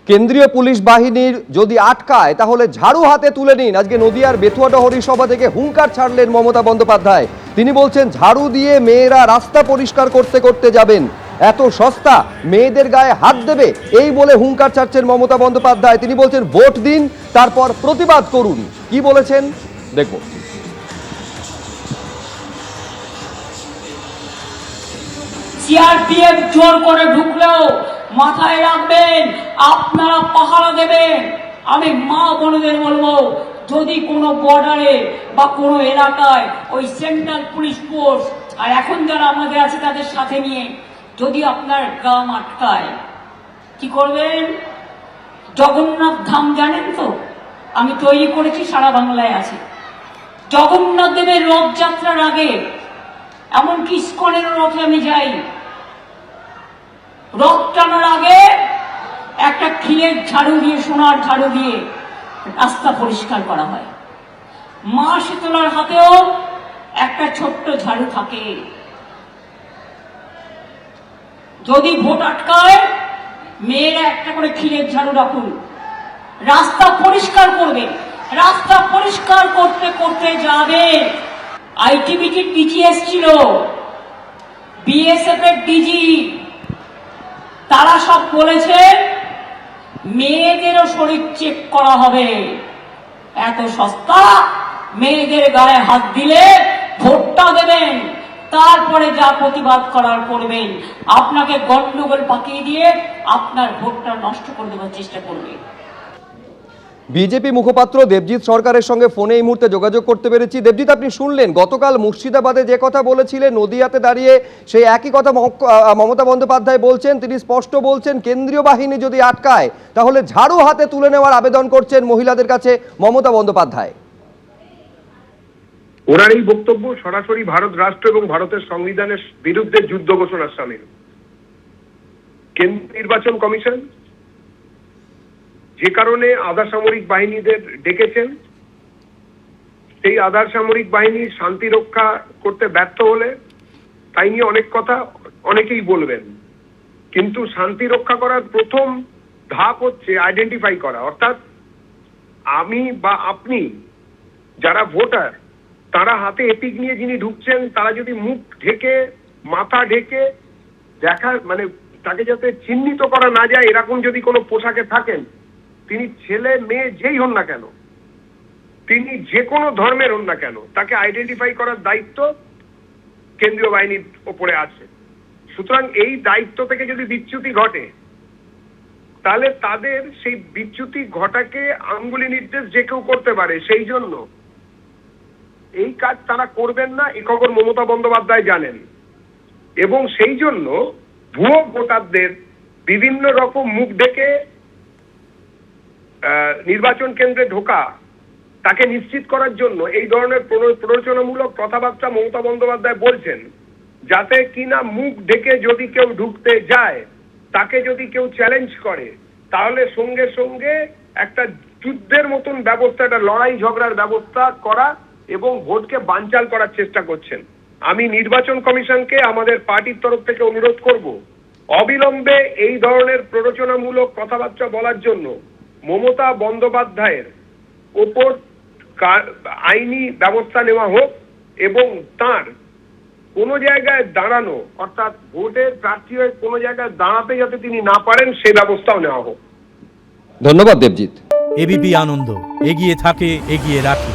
কেন্দ্রীয় পুলিশ বাহিনীর যদি আটকায় তাহলে ঝাড়ু হাতে তুলে নিন। আজকে নদিয়ার বেথুয়াডহরি সভা থেকে হুঙ্কার ছাড়লেন মমতা বন্দ্যোপাধ্যায়। তিনি বলছেন ঝাড়ু দিয়ে মেয়েরা রাস্তা পরিষ্কার করতে করতে যাবেন, এত সস্তা, মেয়েদের গায়ে হাত দেবে, এই বলে হুঙ্কার ছাড়ছেন মমতা বন্দ্যোপাধ্যায়। তিনি বলছেন ভোট দিন, তারপর প্রতিবাদ করুন। কি বলেছেন দেখব। সিআরপিএফ জোর করে ঢুকলেও মাথায় রাখবেন আপনারা পাহারা দেবেন। আমি মা বোনদের বলবো, যদি কোনো বর্ডারে বা কোনো এলাকায় ওই সেন্ট্রাল পুলিশ ফোর্স আর এখন যারা আমাদের আছে তাদের সাথে নিয়ে যদি আপনার গ্রাম আটকায়, কি করবেন? জগন্নাথ ধাম জানেন তো, আমি তৈরি করেছি, সারা বাংলায় আছে। জগন্নাথ দেবের রথযাত্রার আগে, এমনকি ইস্কনের রথে আমি যাই, রথ টানার আগে একটা খিলের ঝাড়ু দিয়ে, সোনার ঝাড়ু দিয়ে রাস্তা পরিষ্কার করা হয়। মা শীতলার হাতেও একটা ছোট্ট ঝাড়ু থাকে। যদি ভোট আটকায়, মেয়েরা একটা করে খিলের ঝাড়ু রাখুন, রাস্তা পরিষ্কার করবে। রাস্তা পরিষ্কার করতে করতে যাবে। আইটিবিটির ডিজি এসছিল, বিএসএফ এর ডিজি, তারা সব বলেছে মেয়েদেরও শরীর চেক করা হবে। এত সস্তা, মেয়েদের গায়ে হাত দিলে ভোটটা দেবেন, তারপরে যা প্রতিবাদ করার করবেন। আপনাকে গন্ডগোল পাকিয়ে দিয়ে আপনার ভোটটা নষ্ট করে দেওয়ার চেষ্টা করবে। বিজেপি মুখপাত্র দেবজিৎ সরকারের সঙ্গে ফোনে এই মুহূর্তে যোগাযোগ করতে পেরেছি। দেবজিৎ, আপনি শুনলেন গতকাল মুর্শিদাবাদে যে কথা বলেছিলেন, নদিয়াতে দাঁড়িয়ে সেই একই কথা মমতা বন্দ্যোপাধ্যায় বলছেন। তিনি স্পষ্ট বলছেন কেন্দ্রীয় বাহিনী যদি আটকায় তাহলে ঝাড়ু হাতে তুলে নেওয়ার আবেদন করছেন মহিলাদের কাছে মমতা বন্দ্যোপাধ্যায়। ওনার এই বক্তব্য সরাসরি ভারত রাষ্ট্র এবং ভারতের সংবিধানের বিরুদ্ধে যুদ্ধ ঘোষণার সামিল। কেন্দ্রীয় নির্বাচন কমিশন যে কারণে আধা সামরিক বাহিনীদের ডেকেছেন, সেই আধা সামরিক বাহিনী শান্তি রক্ষা করতে ব্যর্থ হলে তাই নিয়ে অনেক কথা অনেকেই বলবেন, কিন্তু শান্তি রক্ষা করার প্রথম ধাপ হচ্ছে আইডেন্টিফাই করা। অর্থাৎ আমি বা আপনি যারা ভোটার, তারা হাতে এপিক নিয়ে যিনি ঢুকছেন, তারা যদি মুখ ঢেকে, মাথা ঢেকে দেখা, মানে তাকে যাতে চিহ্নিত করা না যায় এরকম যদি কোনো পোশাকে থাকেন, তিনি ছেলে মেয়ে যেই হন না কেন, তিনি যে কোনো ধর্মের হন না কেন, তাকে আইডেন্টিফাই করার দায়িত্ব কেন্দ্রীয় বাহিনীর ওপরে আছে। সুতরাং এই দায়িত্ব থেকে যদি বিচ্যুতি ঘটে, তাহলে তাদের সেই বিচ্যুতি ঘটাকে আঙ্গুলি নির্দেশ যে কেউ করতে পারে। সেই জন্য এই কাজ তারা করবেন না, এ খবর মমতা বন্দ্যোপাধ্যায় জানেন, এবং সেই জন্য ভুয়ো ভোটারদের বিভিন্ন রকম মুখ ডেকে নির্বাচন কেন্দ্রে ঢোকা, তাকে নিশ্চিত করার জন্য এই ধরনের প্ররোচনামূলক কথাবার্তা মমতা বন্দ্যোপাধ্যায় বলছেন, যাতে কিনা মুখ ঢেকে যদি কেউ ঢুকতে যায়, তাকে যদি কেউ চ্যালেঞ্জ করে, তাহলে সঙ্গে সঙ্গে একটা যুদ্ধের মতন ব্যবস্থা, একটা লড়াই ঝগড়ার ব্যবস্থা করা এবং ভোটকে বানচাল করার চেষ্টা করছেন। আমি নির্বাচন কমিশনকে আমাদের পার্টির তরফ থেকে অনুরোধ করব, অবিলম্বে এই ধরনের প্ররোচনামূলক কথাবার্তা বলার জন্য মমতা বন্দ্যোপাধ্যায়ের ওপর আইনি ব্যবস্থা নেওয়া হোক, এবং তার কোনো জায়গায় দাঁড়ানো, অর্থাৎ ভোটের প্রার্থী হয়ে কোনো জায়গায় দাঁড়াতে যাতে তিনি না পারেন, সে ব্যবস্থাও নেওয়া হোক। ধন্যবাদ দেবজিৎ। এবিপি আনন্দ, এগিয়ে থাকে, এগিয়ে রাখে।